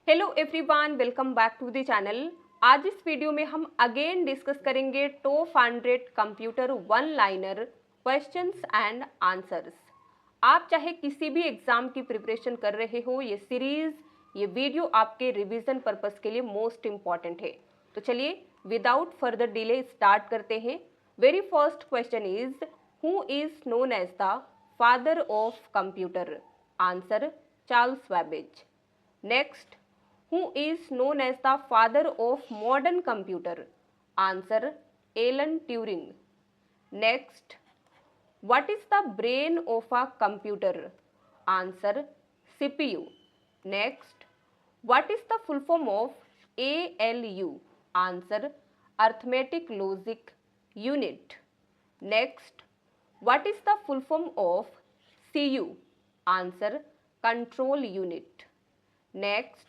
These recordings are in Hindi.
Hello everyone, welcome back to the channel. आज इस वीडियो में हम अगेन डिस्कस करेंगे top 100 computer one liner questions and answers. आप चाहे किसी भी एग्जाम की प्रिपरेशन कर रहे हो, ये सीरीज ये वीडियो आपके रिवीजन पर्पस के लिए मोस्ट इंपॉर्टेंट है। तो चलिए विदाउट फर्दर डिले स्टार्ट करते हैं। Very first question is, who is known as the father of computer? Answer, Charles Babbage. Next, who is known as the father of modern computer? Answer, Alan Turing. Next, what is the brain of a computer? Answer, CPU. Next, what is the full form of ALU? Answer, Arithmetic Logic Unit. Next, what is the full form of CU? Answer, Control Unit. Next,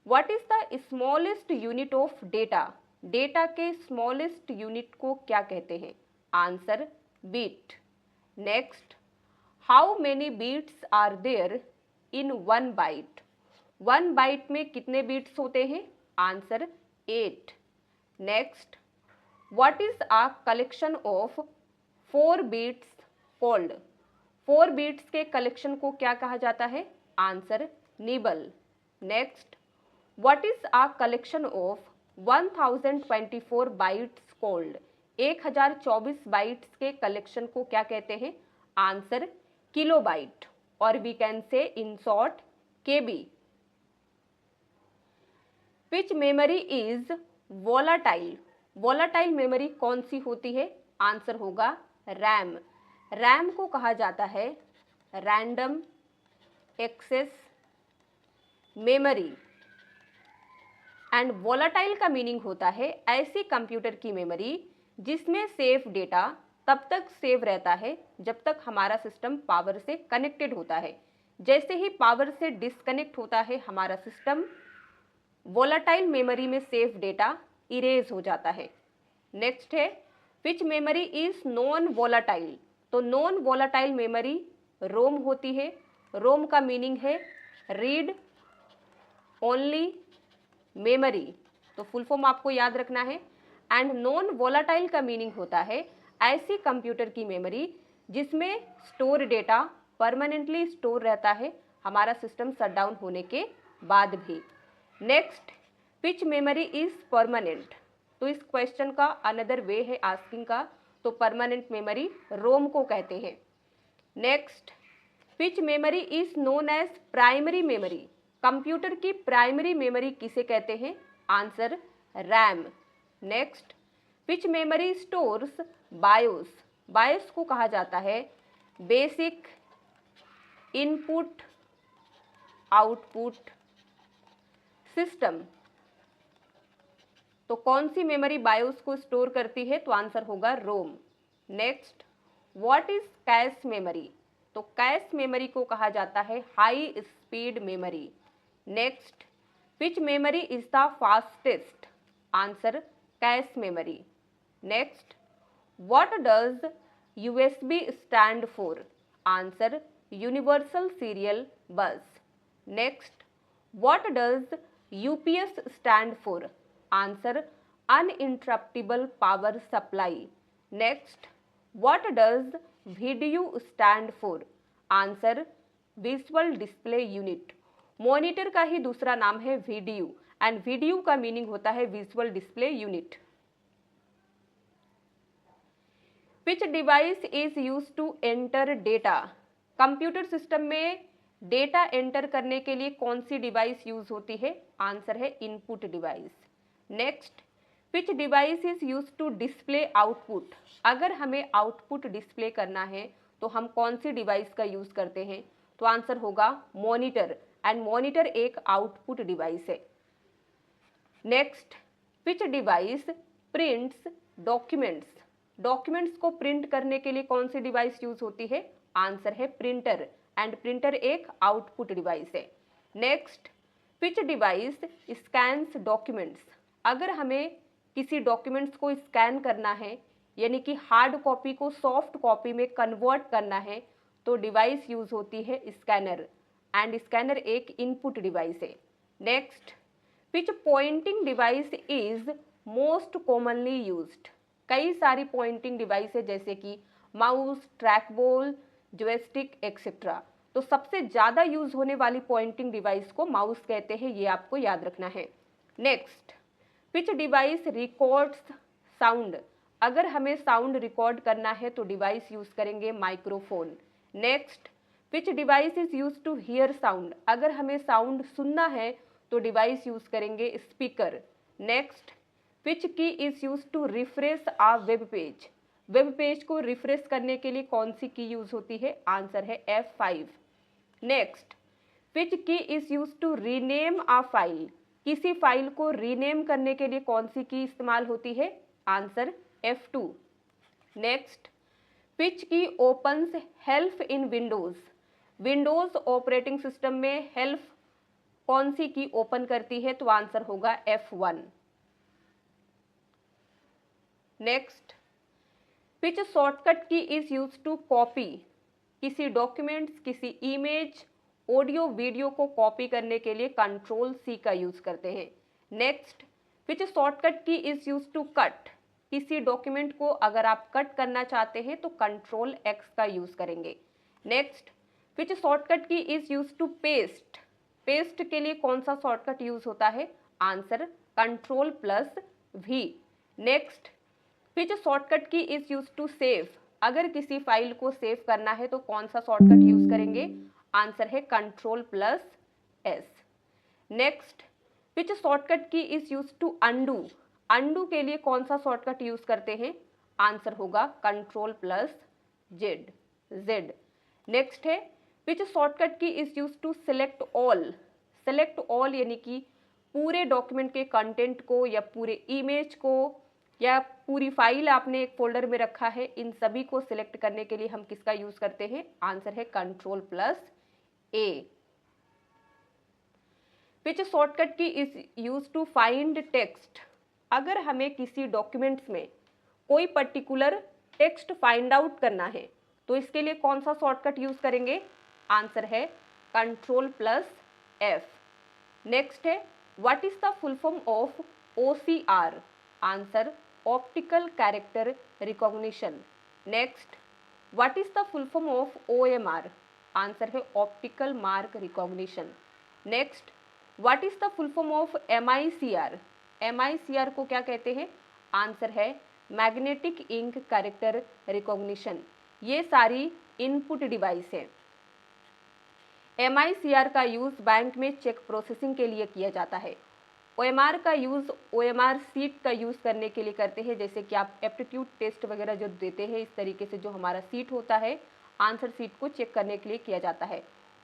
what is the smallest unit of data? Data के स्मॉलेस्ट यूनिट को क्या कहते हैं? Answer, bit. Next, how many bits are there in one byte? One byte में कितने बीट्स होते हैं? Answer, 8। Next, what is a collection of 4 bits called? 4 bits के कलेक्शन को क्या कहा जाता है? Answer, nibble. Next, What is a collection of 1024 bytes called? 1024 bytes के कलेक्शन को क्या कहते हैं? आंसर, किलोबाइट, और we can say in short KB. Which memory is volatile? Volatile memory कौन सी होती है? आंसर होगा रैम। रैम को कहा जाता है random access memory. And volatile का मीनिंग होता है ऐसी कंप्यूटर की मेमोरी जिसमें सेव डेटा तब तक सेव रहता है जब तक हमारा सिस्टम पावर से कनेक्टेड होता है। जैसे ही पावर से डिस्कनेक्ट होता है हमारा सिस्टम, वोलाटाइल मेमोरी में सेव डेटा इरेज हो जाता है। नेक्स्ट है, विच मेमोरी इज नॉन वोलाटाइल? तो नॉन वोलाटाइल मेमोरी रोम होती है। रोम का मीनिंग है रीड ओनली मेमोरी, तो फुल फॉर्म आपको याद रखना है। एंड नॉन वोलाटाइल का मीनिंग होता है ऐसी कंप्यूटर की मेमोरी जिसमें स्टोर डेटा परमानेंटली स्टोर रहता है हमारा सिस्टम शट डाउन होने के बाद भी। Next, which memory is permanent? तो इस क्वेश्चन का अनदर वे है आस्किंग का, तो परमानेंट मेमोरी रोम को कहते हैं। Next, which memory is known as primary memory? Computer की प्राइमरी मेमोरी किसे कहते हैं? Answer, RAM. Next, which memory stores BIOS? BIOS को कहा जाता है बेसिक इनपुट आउटपुट सिस्टम। तो कौन सी मेमोरी बायोस को स्टोर करती है? तो आंसर होगा ROM. Next, what is cache memory? तो कैश मेमोरी को कहा जाता है high speed memory. Next, which memory is the fastest? Answer, cache memory. Next, what does USB stand for? Answer, universal serial bus. Next, what does UPS stand for? Answer, uninterruptible power supply. Next, what does VDU stand for? Answer, visual display unit. Monitor का ही दूसरा नाम है वीडीयू, एंड वीडीयू का मीनिंग होता है visual display unit. Which device is use to enter data? Computer system में डेटा एंटर करने के लिए कौन सी डिवाइस यूज होती है? आंसर है input device. Next, which device is use to display output? अगर हमें आउटपुट डिस्प्ले करना है तो हम कौन सी डिवाइस का यूज करते हैं? तो आंसर होगा मॉनिटर, एंड मॉनिटर एक आउटपुट डिवाइस है। Next, which device prints documents? Documents को प्रिंट करने के लिए कौन सी डिवाइस यूज होती है? आंसर है प्रिंटर, एंड प्रिंटर एक आउटपुट डिवाइस है। Next, which device scans documents? अगर हमें किसी डॉक्यूमेंट्स को स्कैन करना है, यानी कि हार्ड कॉपी को सॉफ्ट कॉपी में कन्वर्ट करना है, तो डिवाइस यूज होती है स्कैनर, एंड स्कैनर एक इनपुट डिवाइस है। Next, which pointing device is most commonly used. कई सारी पॉइंटिंग डिवाइस है जैसे कि माउस, ट्रैकबॉल, जॉयस्टिक एक्सेट्रा। तो सबसे ज़्यादा यूज होने वाली पॉइंटिंग डिवाइस को माउस कहते हैं, ये आपको याद रखना है। Next, which device records sound. अगर हमें साउंड रिकॉर्ड करना है तो डिवाइस यूज करेंगे microphone. Next, which device is use to hear sound. अगर हमें साउंड सुनना है तो डिवाइस यूज करेंगे speaker. Next, which key is use to refresh a web page. Web page को रिफ्रेश करने के लिए कौन सी की यूज होती है? आंसर है F5। Next, which key is use to rename a file. किसी फाइल को रीनेम करने के लिए कौन सी की इस्तेमाल होती है? Answer F2। नेक्स्ट, विच की opens help in Windows. Windows operating system में हेल्प कौन सी की ओपन करती है? तो आंसर होगा F1। Next, which shortcut key is use to copy. किसी डॉक्यूमेंट्स, किसी इमेज, ऑडियो, वीडियो को कॉपी करने के लिए Ctrl+C का यूज करते हैं। Next, which shortcut key is use to cut. किसी डॉक्यूमेंट को अगर आप कट करना चाहते हैं तो Ctrl+X का यूज करेंगे। Next, which shortcut key is use to paste. Paste के लिए कौन सा शॉर्टकट यूज होता है? Answer Ctrl+V। Next, which shortcut key is use to save. अगर किसी फाइल को सेव करना है तो कौन सा शॉर्टकट यूज करेंगे? आंसर है Ctrl+S। Next, which shortcut key is use to undo. Undo के लिए कौन सा शॉर्टकट यूज करते हैं? आंसर होगा Ctrl+Z। नेक्स्ट है, which shortcut key is use to select all. Select all यानी कि पूरे डॉक्यूमेंट के कंटेंट को या पूरे इमेज को या पूरी फाइल आपने एक फोल्डर में रखा है, इन सभी को सिलेक्ट करने के लिए हम किसका यूज करते हैं? आंसर है Ctrl+A। Which shortcut key is use to find text. अगर हमें किसी डॉक्यूमेंट्स में कोई पर्टिकुलर टेक्स्ट फाइंड आउट करना है तो इसके लिए कौन सा शॉर्टकट यूज करेंगे? आंसर है Ctrl+F। नेक्स्ट है, what is the full form of OCR? Answer optical character recognition. Next, what is the full form of OMR? Answer है optical mark recognition. Next, what is the full form of MICR? MICR को क्या कहते हैं? आंसर है मैग्नेटिक इंक कैरेक्टर रिकॉग्निशन। ये सारी इनपुट डिवाइस है। MICR का यूज बैंक में चेक प्रोसेसिंग के लिए किया जाता है। OMR का यूज OMR सीट का यूज करने के लिए करते हैं, जैसे कि आप एप्टीट्यूड टेस्ट वगैरह जो देते हैं, इस तरीके से जो हमारा सीट होता है, आंसर सीट को चेक करने के लिए किया जाता है।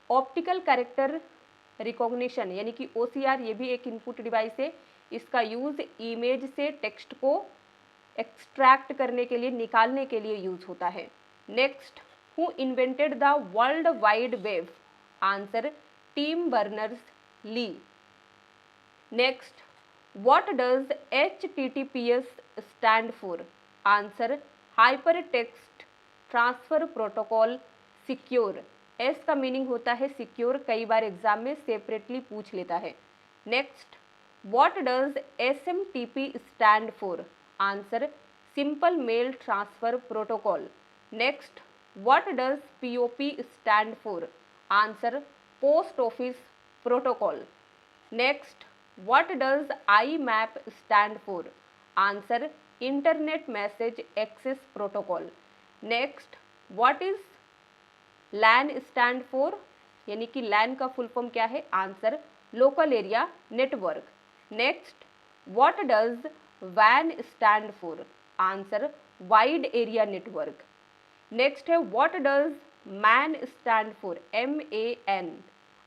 ऑप्टिकल कैरेक्टर रिकॉग्निशन यानी कि OCR, ये भी एक इनपुट डिवाइस है। इसका यूज इमेज से टेक्स्ट को एक्सट्रैक्ट करने के लिए, निकालने के लिए यूज होता है। Next, who invented the world wide web? Answer Tim Berners Lee. Next, what does HTTPS stand for? Answer hyper text transfer protocol secure. S का मीनिंग होता है सिक्योर, कई बार एग्जाम में सेपरेटली पूछ लेता है। Next, what does SMTP stand for? Answer simple mail transfer protocol. Next, what does POP stand for? Answer post office protocol. Next, what does IMAP stand for? Answer internet message access protocol. Next, what is LAN stand for? यानी कि LAN का फुल फॉर्म क्या है? Answer local area network. Next, what does WAN stand for? Answer wide area network. Next है, what does MAN stand for? MAN।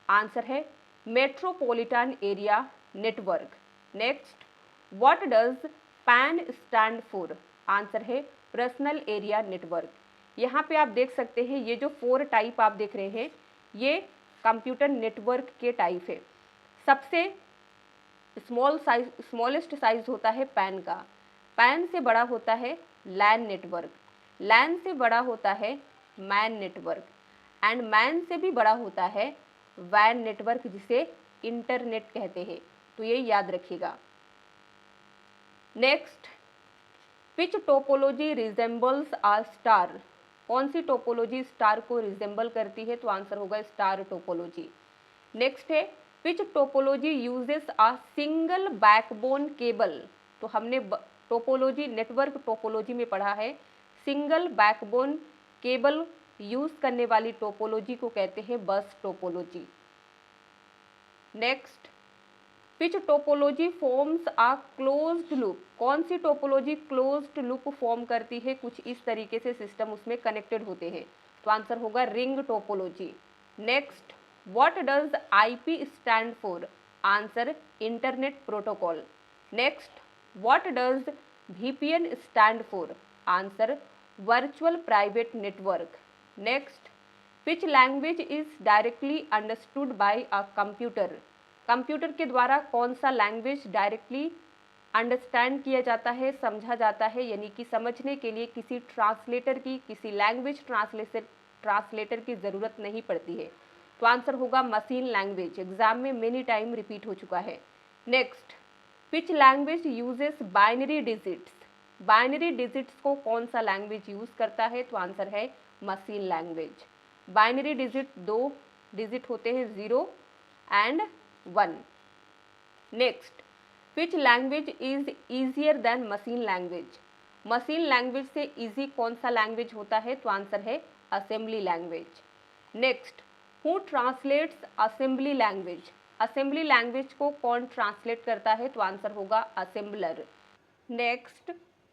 Answer है metropolitan area network. Next, what does PAN stand for? Answer है पर्सनल एरिया नेटवर्क। यहाँ पे आप देख सकते हैं ये जो 4 टाइप आप देख रहे हैं, ये कंप्यूटर नेटवर्क के टाइप है। सबसे स्मॉलेस्ट साइज होता है पैन का। पैन से बड़ा होता है LAN नेटवर्क। LAN से बड़ा होता है मैन नेटवर्क एंड मैन से भी बड़ा होता है WAN नेटवर्क, जिसे इंटरनेट कहते हैं, तो ये याद रखिएगा। Next, which topology resembles a star, कौन सी टोपोलॉजी स्टार को रिजेंबल करती है, तो आंसर होगा स्टार टोपोलॉजी। नेक्स्ट है, which topology uses a single backbone cable, तो हमने टोपोलॉजी नेटवर्क टोपोलॉजी में पढ़ा है सिंगल बैकबोन केबल यूज करने वाली टोपोलॉजी को कहते हैं बस topology. Next, which topology forms a closed loop, कौन सी टोपोलॉजी क्लोज्ड लूप फॉर्म करती है, कुछ इस तरीके से सिस्टम उसमें कनेक्टेड होते हैं, तो आंसर होगा ring topology. Next, what does IP stand for, answer internet protocol. Next, what does VPN stand for, answer virtual private network. Next, which language is directly understood by a computer, computer के द्वारा कौन सा लैंग्वेज डायरेक्टली अंडरस्टैंड किया जाता है, समझा जाता है, यानी कि समझने के लिए किसी ट्रांसलेटर की, किसी लैंग्वेज ट्रांसलेटर की ज़रूरत नहीं पड़ती है, तो आंसर होगा मशीन लैंग्वेज। एग्जाम में मेनी टाइम रिपीट हो चुका है। Next, which language uses binary digits, binary digits को कौन सा लैंग्वेज यूज़ करता है, तो आंसर है machine language. Binary digit 2 digit होते हैं, 0 and 1। Next, which language is easier than machine language, machine language से इजी कौन सा लैंग्वेज होता है, तो आंसर है assembly language. Next, who translates assembly language, assembly language को कौन ट्रांसलेट करता है, तो आंसर होगा assembler. Next,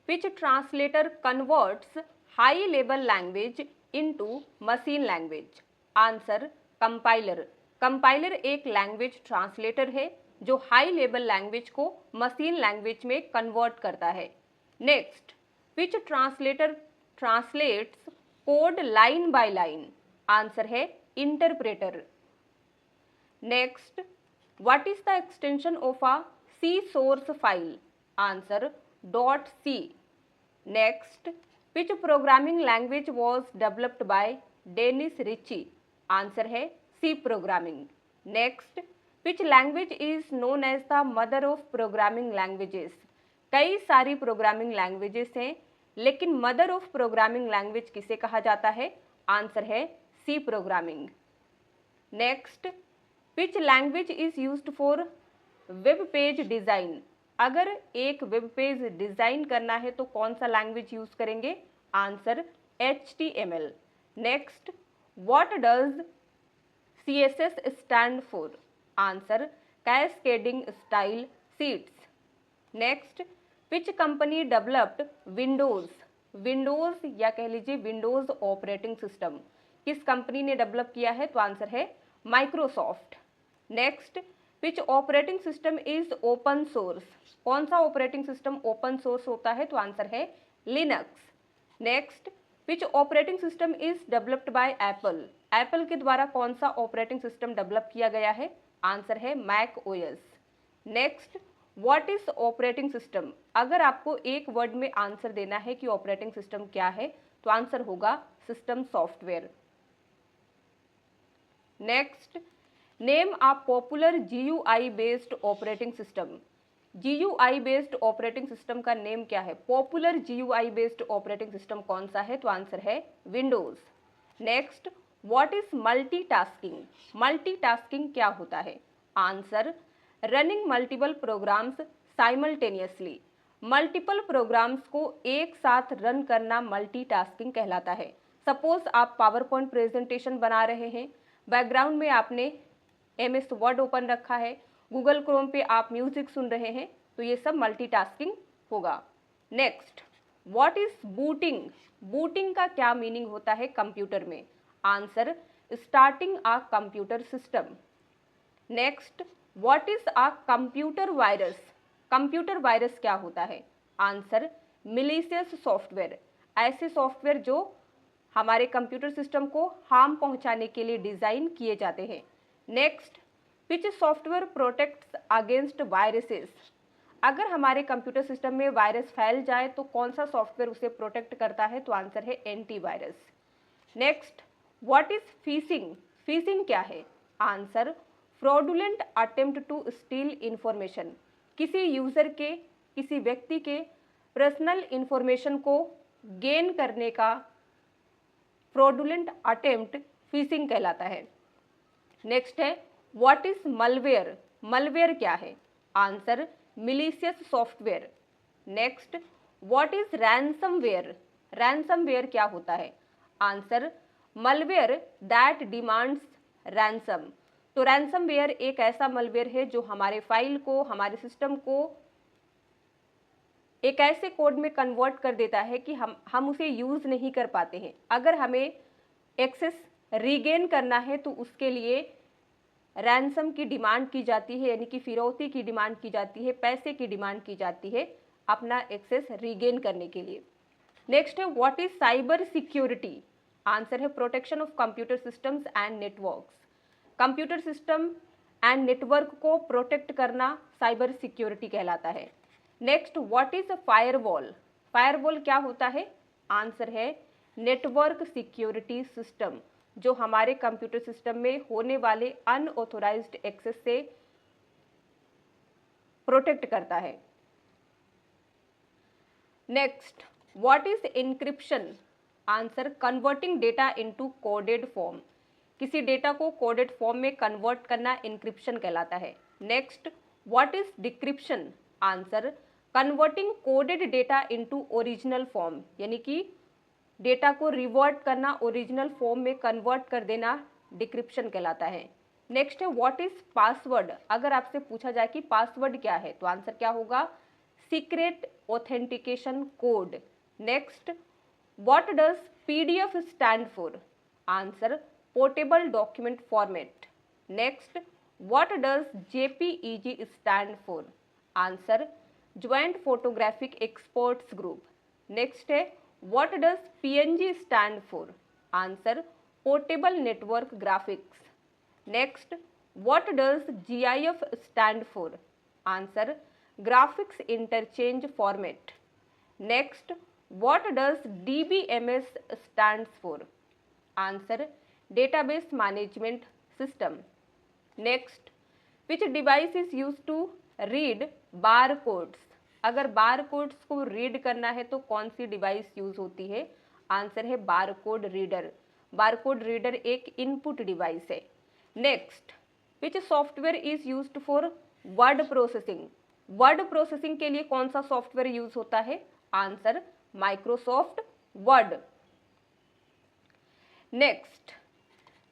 which translator converts high level language into machine language, answer compiler. Compiler एक लैंग्वेज ट्रांसलेटर है जो हाई लेवल लैंग्वेज को मशीन लैंग्वेज में कन्वर्ट करता है। Next, which translator translates code line by line, answer है interpreter. Next, what is the extension of a C source file, answer .c। Next, which programming language was developed by Dennis Ritchie, answer है C programming. Next, which language is known as the mother of programming languages, कई सारी प्रोग्रामिंग लैंग्वेजेस हैं लेकिन मदर ऑफ प्रोग्रामिंग लैंग्वेज किसे कहा जाता है, आंसर है C programming. Next, which language is used for web page design, अगर एक वेब पेज डिजाइन करना है तो कौन सा लैंग्वेज यूज करेंगे, answer HTML। Next, what does CSS stand for, answer cascading style sheets. Next, which company developed Windows, Windows या कह लीजिए विंडोज ऑपरेटिंग सिस्टम, किस कंपनी ने डेवलप किया है, तो आंसर है Microsoft. Next, which operating system is open source, कौन सा ऑपरेटिंग सिस्टम ओपन सोर्स होता है, तो आंसर है Linux. Next, which operating system is developed by Apple, Apple के द्वारा कौन सा ऑपरेटिंग सिस्टम डेवलप किया गया है, आंसर है Mac OS। Next, what is operating system, अगर आपको एक वर्ड में आंसर देना है कि ऑपरेटिंग सिस्टम क्या है, तो आंसर होगा system software. Next, name a popular GUI based operating system, GUI based operating system का नेम क्या है, popular GUI based operating system कौन सा है, तो आंसर है Windows. Next, what is multitasking, multitasking क्या होता है, answer running multiple programs simultaneously, multiple programs को एक साथ रन करना मल्टीटास्किंग कहलाता है। सपोज आप पावर पॉइंट प्रेजेंटेशन बना रहे हैं, बैकग्राउंड में आपने MS वर्ड ओपन रखा है, गूगल क्रोम पे आप म्यूजिक सुन रहे हैं, तो ये सब मल्टीटास्किंग होगा। Next, what is booting, booting का क्या मीनिंग होता है कंप्यूटर में, answer starting a computer system. Next, what is a computer virus, computer virus क्या होता है, आंसर मिलीशियस सॉफ्टवेयर, ऐसे सॉफ्टवेयर जो हमारे कंप्यूटर सिस्टम को हार्म पहुंचाने के लिए डिजाइन किए जाते हैं। Next, which software protects against viruses, अगर हमारे कंप्यूटर सिस्टम में वायरस फैल जाए तो कौन सा सॉफ्टवेयर उसे प्रोटेक्ट करता है, तो आंसर है antivirus. Next, what is phishing, phishing क्या है, answer fraudulent attempt to steal information, किसी यूजर के, किसी व्यक्ति के पर्सनल इंफॉर्मेशन को गेन करने का फ्रॉडुलेंट अटेम्प्ट फिशिंग कहलाता है। नेक्स्ट है व्हाट इज मलवेयर, मलवेयर क्या है? Answer malicious software. Next what is ransomware, ransomware क्या होता है? Answer malware that demands ransom. तो रैंसमवेयर एक ऐसा मलवेयर है जो हमारे फाइल को, हमारे सिस्टम को एक ऐसे कोड में कन्वर्ट कर देता है कि हम उसे यूज नहीं कर पाते हैं। अगर हमें एक्सेस रीगेन करना है तो उसके लिए रैंसम की डिमांड की जाती है, यानी कि फिरौती की डिमांड की जाती है, पैसे की डिमांड की जाती है अपना एक्सेस रीगेन करने के लिए। नेक्स्ट है what is cyber security? Answer है protection of computer systems and networks. Computer system and network को प्रोटेक्ट करना साइबर सिक्योरिटी कहलाता है। Next what is firewall, firewall क्या होता है? आंसर है नेटवर्क सिक्योरिटी सिस्टम, जो हमारे कंप्यूटर सिस्टम में होने वाले अनऑथोराइज्ड एक्सेस से प्रोटेक्ट करता है। Next what is encryption? Answer converting data into coded form, किसी डेटा को कोडेड फॉर्म में कन्वर्ट करना एन्क्रिप्शन कहलाता है। Next what is decryption? Answer converting coded data into original form, यानी कि डेटा को रिवर्ट करना, ओरिजिनल फॉर्म में कन्वर्ट कर देना डिक्रिप्शन कहलाता है। नेक्स्ट है व्हाट इज पासवर्ड? अगर आपसे पूछा जाए कि पासवर्ड क्या है तो आंसर क्या होगा? Secret authentication code. Next what does PDF stand for? Answer portable document format. Next what does JPEG stand for? Answer joint photographic experts group. Next है what does PNG stand for? Answer portable network graphics. Next what does GIF stand for? Answer graphics interchange format. Next what does DBMS stands for? Answer database management system. Next which device is used to read bar codes? अगर बार कोड्स को रीड करना है तो कौन सी डिवाइस यूज होती है? आंसर है bar code reader. Bar code reader एक इनपुट डिवाइस है। Next which software is used for word processing? Word processing के लिए कौन सा सॉफ्टवेयर यूज होता है? Answer Microsoft word. Next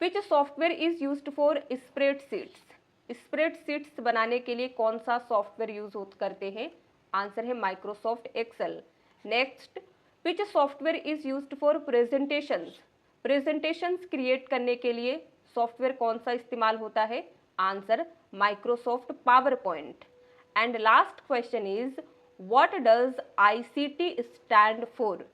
which software is used for spreadsheets? Spreadsheets बनाने के लिए कौन सा सॉफ्टवेयर यूज करते हैं? आंसर है Microsoft Excel. Next which software is used for presentations? Presentations create करने के लिए सॉफ्टवेयर कौन सा इस्तेमाल होता है? Answer Microsoft PowerPoint. And last question is what does ICT stand for?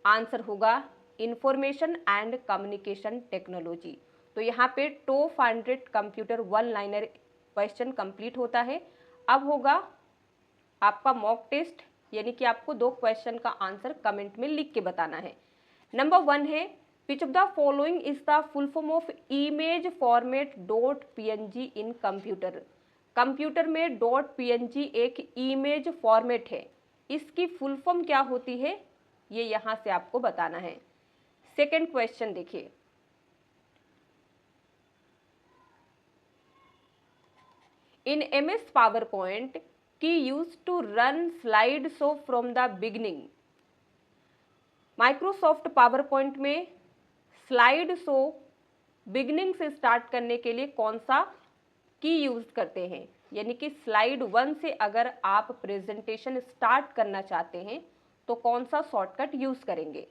Answer होगा इंफॉर्मेशन एंड कम्युनिकेशन टेक्नोलॉजी। तो यहाँ पे top 100 computer one liner question complete होता है। अब होगा आपका मॉक टेस्ट, यानी कि आपको 2 क्वेश्चन का आंसर कमेंट में लिख के बताना है। नंबर 1 है which of the following is the full form of image format dot PNG in computer? Computer में डॉट पीएनजी एक इमेज फॉर्मेट है, इसकी फुल फॉर्म क्या होती है ये यहाँ से आपको बताना है। सेकेंड क्वेश्चन देखिए, इन MS PowerPoint key used to run slideshow from the beginning? Microsoft power point में स्लाइड शो बिगनिंग से स्टार्ट करने के लिए कौन सा की यूज करते हैं? यानी कि स्लाइड 1 से अगर आप प्रेजेंटेशन स्टार्ट करना चाहते हैं तो कौन सा शॉर्टकट यूज करेंगे?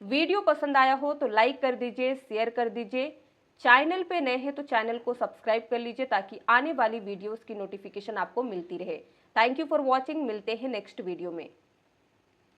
वीडियो पसंद आया हो तो लाइक कर दीजिए, शेयर कर दीजिए। चैनल पे नए हैं तो चैनल को सब्सक्राइब कर लीजिए ताकि आने वाली वीडियोस की नोटिफिकेशन आपको मिलती रहे। Thank you for watching. मिलते हैं नेक्स्ट वीडियो में।